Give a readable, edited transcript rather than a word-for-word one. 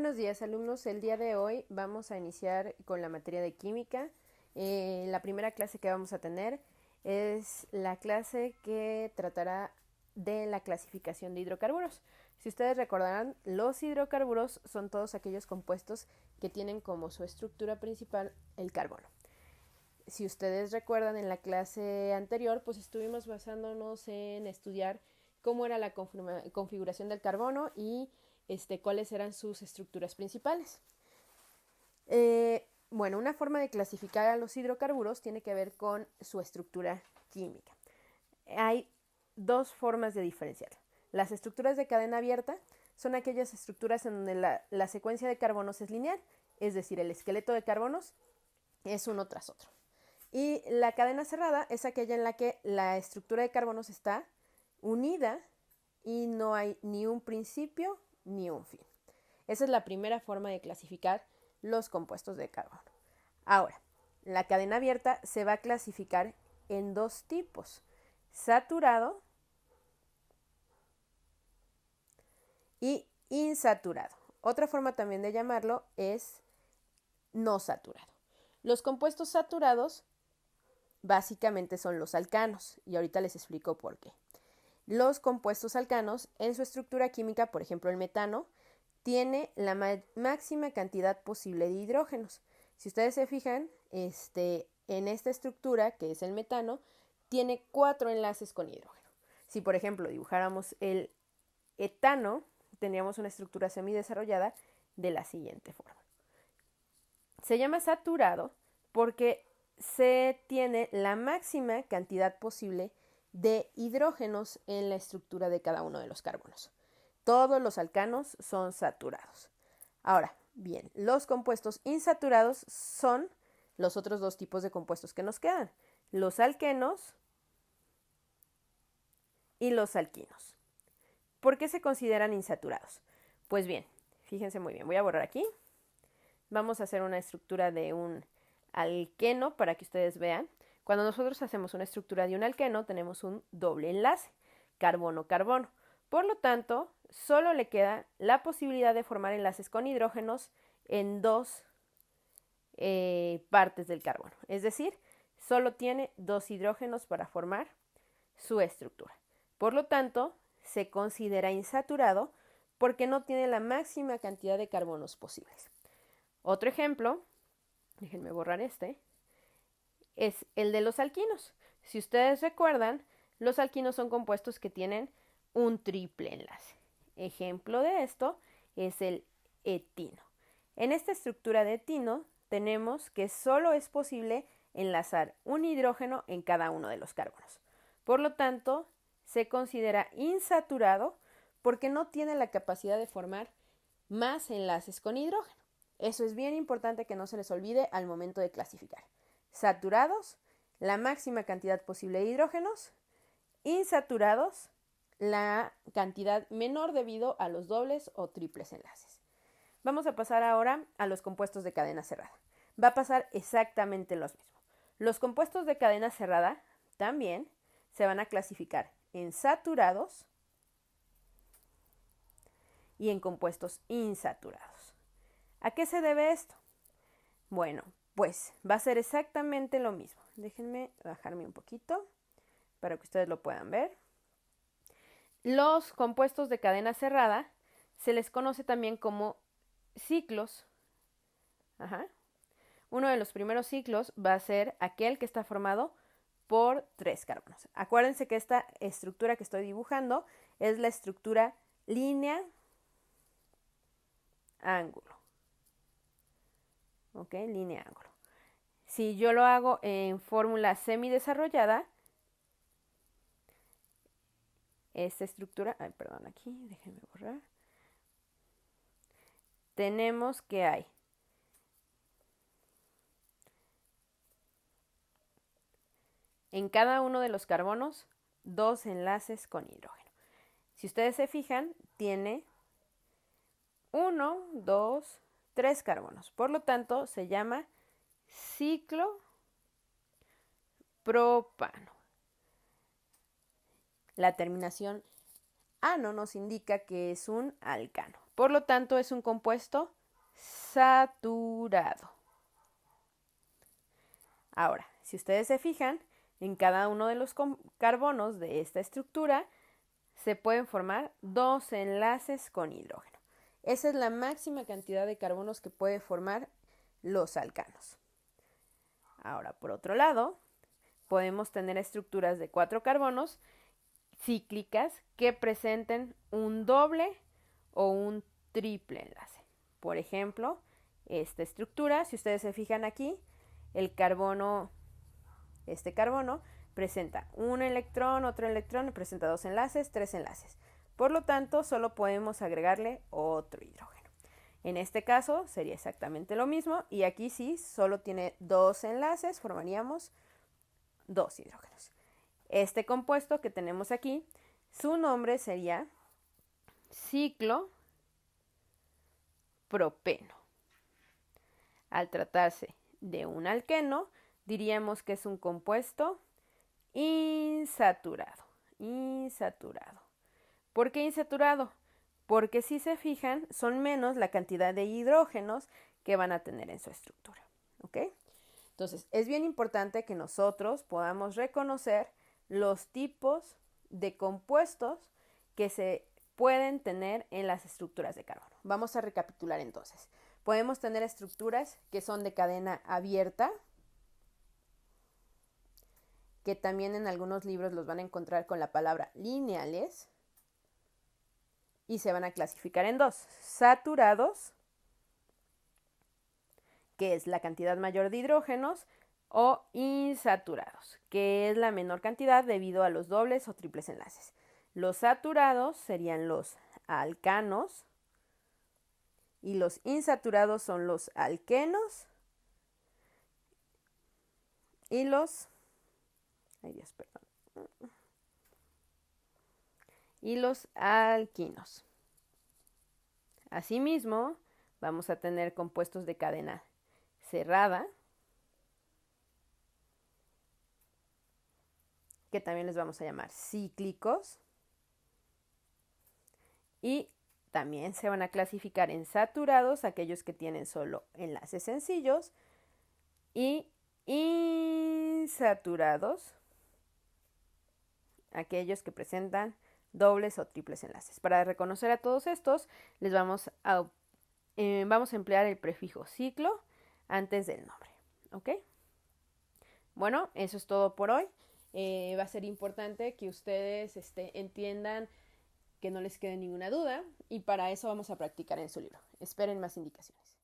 Buenos días, alumnos. El día de hoy vamos a iniciar con la materia de química. La primera clase que vamos a tener es la clase que tratará de la clasificación de hidrocarburos. Si ustedes recordarán, los hidrocarburos son todos aquellos compuestos que tienen como su estructura principal el carbono. Si ustedes recuerdan, en la clase anterior, pues estuvimos basándonos en estudiar cómo era la configuración del carbono y cuáles eran sus estructuras principales. Bueno, una forma de clasificar a los hidrocarburos tiene que ver con su estructura química. Hay dos formas de diferenciar. Las estructuras de cadena abierta son aquellas estructuras en donde la secuencia de carbonos es lineal, es decir, el esqueleto de carbonos es uno tras otro. Y la cadena cerrada es aquella en la que la estructura de carbonos está unida y no hay ni un principio ni un fin. Esa es la primera forma de clasificar los compuestos de carbono. Ahora, la cadena abierta se va a clasificar en dos tipos: saturado y insaturado. Otra forma también de llamarlo es no saturado. Los compuestos saturados básicamente son los alcanos, y ahorita les explico por qué. Los compuestos alcanos, en su estructura química, por ejemplo el metano, tiene la máxima cantidad posible de hidrógenos. Si ustedes se fijan, en esta estructura, que es el metano, tiene 4 enlaces con hidrógeno. Si, por ejemplo, dibujáramos el etano, tendríamos una estructura semidesarrollada de la siguiente forma. Se llama saturado porque se tiene la máxima cantidad posible de hidrógenos en la estructura de cada uno de los carbonos. Todos los alcanos son saturados. Ahora, bien, los compuestos insaturados son los otros dos tipos de compuestos que nos quedan: los alquenos y los alquinos. ¿Por qué se consideran insaturados? Pues bien, fíjense muy bien, voy a borrar aquí. Vamos a hacer una estructura de un alqueno para que ustedes vean. Cuando nosotros hacemos una estructura de un alqueno, tenemos un doble enlace, carbono-carbono. Por lo tanto, solo le queda la posibilidad de formar enlaces con hidrógenos en dos partes del carbono. Es decir, solo tiene 2 hidrógenos para formar su estructura. Por lo tanto, se considera insaturado porque no tiene la máxima cantidad de carbonos posibles. Otro ejemplo, déjenme borrar es el de los alquinos. Si ustedes recuerdan, los alquinos son compuestos que tienen un triple enlace. Ejemplo de esto es el etino. En esta estructura de etino tenemos que solo es posible enlazar un hidrógeno en cada uno de los carbonos. Por lo tanto, se considera insaturado porque no tiene la capacidad de formar más enlaces con hidrógeno. Eso es bien importante que no se les olvide al momento de clasificar. Saturados, la máxima cantidad posible de hidrógenos; insaturados, la cantidad menor debido a los dobles o triples enlaces. Vamos a pasar ahora a los compuestos de cadena cerrada. Va a pasar exactamente lo mismo. Los compuestos de cadena cerrada también se van a clasificar en saturados y en compuestos insaturados. ¿A qué se debe esto? Bueno, pues va a ser exactamente lo mismo. Déjenme bajarme un poquito para que ustedes lo puedan ver. Los compuestos de cadena cerrada se les conoce también como ciclos. Uno de los primeros ciclos va a ser aquel que está formado por 3 carbonos. Acuérdense que esta estructura que estoy dibujando es la estructura línea-ángulo. ¿Ok? Línea-ángulo. Si yo lo hago en fórmula semidesarrollada, esta estructura, aquí, déjenme borrar. Tenemos que hay en cada uno de los carbonos 2 enlaces con hidrógeno. Si ustedes se fijan, tiene 1, 2, 3 carbonos. Por lo tanto, se llama ciclo propano. La terminación ano nos indica que es un alcano. Por lo tanto, es un compuesto saturado. Ahora, si ustedes se fijan, en cada uno de los carbonos de esta estructura se pueden formar 2 enlaces con hidrógeno. Esa es la máxima cantidad de carbonos que puede formar los alcanos. Ahora, por otro lado, podemos tener estructuras de 4 carbonos cíclicas que presenten un doble o un triple enlace. Por ejemplo, esta estructura, si ustedes se fijan aquí, este carbono presenta un electrón, otro electrón, presenta 2 enlaces, 3 enlaces. Por lo tanto, solo podemos agregarle otro hidrógeno. En este caso sería exactamente lo mismo y aquí sí, solo tiene 2 enlaces, formaríamos 2 hidrógenos. Este compuesto que tenemos aquí, su nombre sería ciclopropeno. Al tratarse de un alqueno, diríamos que es un compuesto insaturado. ¿Por qué insaturado? Porque si se fijan, son menos la cantidad de hidrógenos que van a tener en su estructura. ¿Ok? Entonces, es bien importante que nosotros podamos reconocer los tipos de compuestos que se pueden tener en las estructuras de carbono. Vamos a recapitular entonces. Podemos tener estructuras que son de cadena abierta, que también en algunos libros los van a encontrar con la palabra lineales, y se van a clasificar en 2. Saturados, que es la cantidad mayor de hidrógenos, o insaturados, que es la menor cantidad debido a los dobles o triples enlaces. Los saturados serían los alcanos y los insaturados son los alquenos y los alquinos. Asimismo, vamos a tener compuestos de cadena cerrada, que también les vamos a llamar cíclicos, y también se van a clasificar en saturados, aquellos que tienen solo enlaces sencillos, y insaturados, aquellos que presentan dobles o triples enlaces. Para reconocer a todos estos, les vamos a emplear el prefijo ciclo antes del nombre. ¿Ok? Bueno, eso es todo por hoy. Va a ser importante que ustedes entiendan, que no les quede ninguna duda, y para eso vamos a practicar en su libro. Esperen más indicaciones.